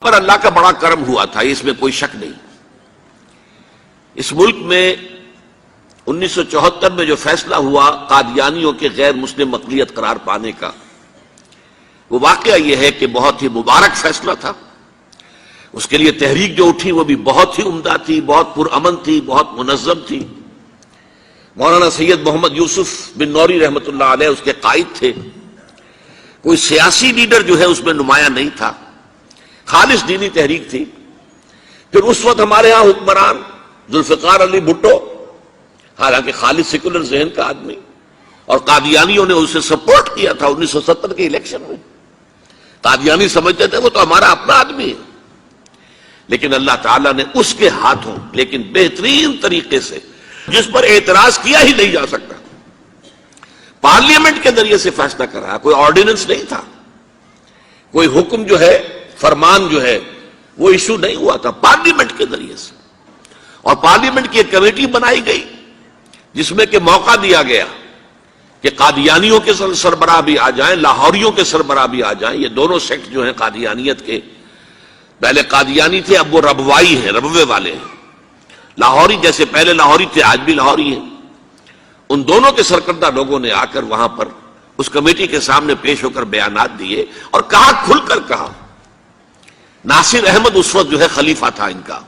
پر اللہ کا بڑا کرم ہوا تھا، اس میں کوئی شک نہیں۔ اس ملک میں 1974 میں جو فیصلہ ہوا قادیانیوں کے غیر مسلم اقلیت قرار پانے کا، وہ واقعہ یہ ہے کہ بہت ہی مبارک فیصلہ تھا۔ اس کے لیے تحریک جو اٹھی وہ بھی بہت ہی عمدہ تھی، بہت پرامن تھی، بہت منظم تھی۔ مولانا سید محمد یوسف بن نوری رحمۃ اللہ علیہ اس کے قائد تھے۔ کوئی سیاسی لیڈر جو ہے اس میں نمایاں نہیں تھا، خالص دینی تحریک تھی۔ پھر اس وقت ہمارے ہاں حکمران ذوالفقار علی بھٹو، حالانکہ خالص سیکولر ذہن کا آدمی، اور قادیانیوں نے اسے سپورٹ کیا تھا 1970 کے الیکشن میں۔ قادیانی سمجھتے تھے وہ تو ہمارا اپنا آدمی ہے، لیکن اللہ تعالیٰ نے اس کے ہاتھوں لیکن بہترین طریقے سے، جس پر اعتراض کیا ہی نہیں جا سکتا، پارلیمنٹ کے ذریعے سے فیصلہ کرا۔ کوئی آرڈیننس نہیں تھا، کوئی حکم جو ہے، فرمان جو ہے وہ ایشو نہیں ہوا تھا، پارلیمنٹ کے ذریعے سے۔ اور پارلیمنٹ کی ایک کمیٹی بنائی گئی جس میں کہ موقع دیا گیا کہ قادیانیوں کے سربراہ بھی آ جائیں، لاہوریوں کے سربراہ بھی آ جائیں۔ یہ دونوں سیکٹ جو ہیں قادیانیت کے، پہلے قادیانی تھے، اب وہ ربوائی ہیں، ربوے والے ہیں۔ لاہوری جیسے پہلے لاہوری تھے، آج بھی لاہوری ہیں۔ ان دونوں کے سرکردہ لوگوں نے آ کر وہاں پر اس کمیٹی کے سامنے پیش ہو کر بیانات دیے اور کہا، کھل کر کہا۔ ناصر احمد اس وقت جو ہے خلیفہ تھا ان کا،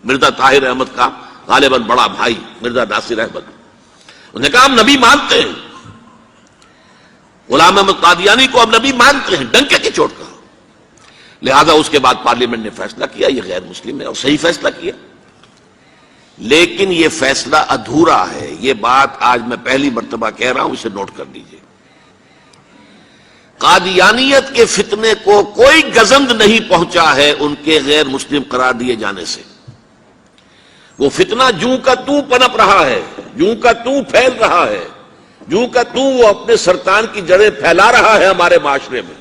مرزا طاہر احمد کا غالباً بڑا بھائی مرزا ناصر احمد۔ انہوں نے کہا ہم نبی مانتے ہیں، غلام احمد قادیانی کو ہم نبی مانتے ہیں، ڈنکے کی چوٹ کہا۔ لہذا اس کے بعد پارلیمنٹ نے فیصلہ کیا یہ غیر مسلم ہے، اور صحیح فیصلہ کیا۔ لیکن یہ فیصلہ ادھورا ہے، یہ بات آج میں پہلی مرتبہ کہہ رہا ہوں، اسے نوٹ کر لیجئے۔ قادیانیت کے فتنے کو کوئی گزند نہیں پہنچا ہے ان کے غیر مسلم قرار دیے جانے سے۔ وہ فتنہ جوں کا توں پنپ رہا ہے، جوں کا توں پھیل رہا ہے، جوں کا توں وہ اپنے سرطان کی جڑیں پھیلا رہا ہے ہمارے معاشرے میں۔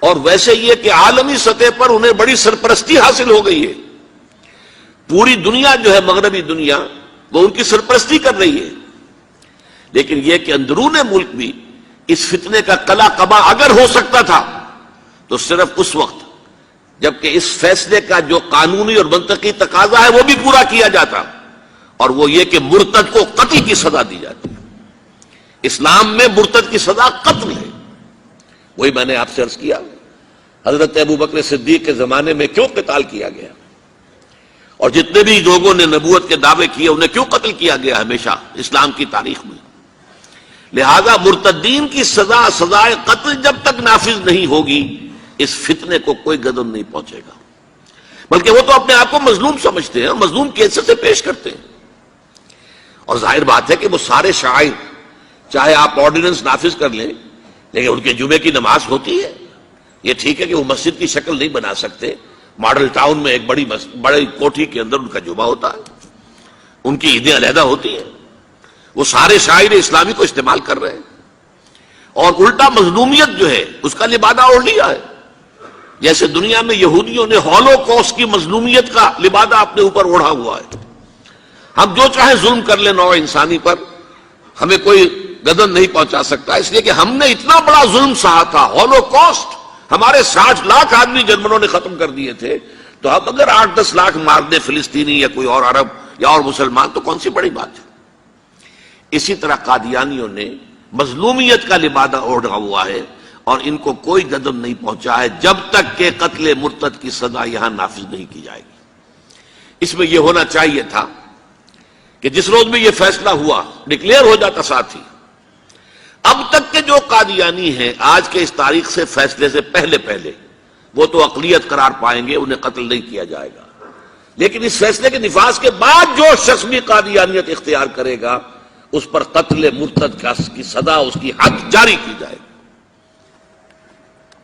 اور ویسے یہ کہ عالمی سطح پر انہیں بڑی سرپرستی حاصل ہو گئی ہے، پوری دنیا جو ہے، مغربی دنیا، وہ ان کی سرپرستی کر رہی ہے۔ لیکن یہ کہ اندرون ملک بھی اس فتنے کا قلع قبا اگر ہو سکتا تھا تو صرف اس وقت جبکہ اس فیصلے کا جو قانونی اور منطقی تقاضا ہے وہ بھی پورا کیا جاتا، اور وہ یہ کہ مرتد کو قتل کی سزا دی جاتی ہے۔ اسلام میں مرتد کی سزا قتل ہے۔ وہی میں نے آپ سے عرض کیا، حضرت ابوبکر صدیق کے زمانے میں کیوں قتال کیا گیا، اور جتنے بھی لوگوں نے نبوت کے دعوے کیے انہیں کیوں قتل کیا گیا ہمیشہ اسلام کی تاریخ میں۔ لہذا مرتدین کی سزا، سزائے قتل جب تک نافذ نہیں ہوگی، اس فتنے کو کوئی گدن نہیں پہنچے گا۔ بلکہ وہ تو اپنے آپ کو مظلوم سمجھتے ہیں، مظلوم کیسے سے پیش کرتے ہیں۔ اور ظاہر بات ہے کہ وہ سارے شاعر، چاہے آپ آرڈیننس نافذ کر لیں، لیکن ان کے جمعے کی نماز ہوتی ہے۔ یہ ٹھیک ہے کہ وہ مسجد کی شکل نہیں بنا سکتے، ماڈل ٹاؤن میں ایک بڑی کوٹھی کے اندر ان کا جمعہ ہوتا ہے، ان کی عیدیں علیحدہ ہوتی ہیں۔ وہ سارے شاعر اسلامی کو استعمال کر رہے ہیں، اور الٹا مظلومیت جو ہے اس کا لبادہ اوڑھ لیا ہے۔ جیسے دنیا میں یہودیوں نے ہولوکوسٹ کی مظلومیت کا لبادہ اپنے اوپر اوڑھا ہوا ہے۔ ہم جو چاہے ظلم کر لیں نوع انسانی پر، ہمیں کوئی گدن نہیں پہنچا سکتا، اس لیے کہ ہم نے اتنا بڑا ظلم سہا تھا۔ ہولوکوسٹ ہمارے 60 لاکھ آدمی جرمنوں نے ختم کر دیے تھے، تو اب اگر 8-10 لاکھ مار دیں فلسطینی یا کوئی اور عرب یا اور مسلمان تو کون سی بڑی بات ہے۔ اسی طرح قادیانیوں نے مظلومیت کا لبادہ اوڑھا ہوا ہے، اور ان کو کوئی گدن نہیں پہنچا ہے جب تک کہ قتل مرتد کی سزا یہاں نافذ نہیں کی جائے گی۔ اس میں یہ ہونا چاہیے تھا کہ جس روز میں یہ فیصلہ ہوا ڈکلیئر ہو جاتا ساتھ ہی، اب تک کے جو قادیانی ہیں آج کے اس تاریخ سے فیصلے سے پہلے وہ تو اقلیت قرار پائیں گے، انہیں قتل نہیں کیا جائے گا۔ لیکن اس فیصلے کے نفاذ کے بعد جو شخص بھی قادیانیت اختیار کرے گا اس پر قتل مرتد کی سزا، اس کی حد جاری کی جائے گی۔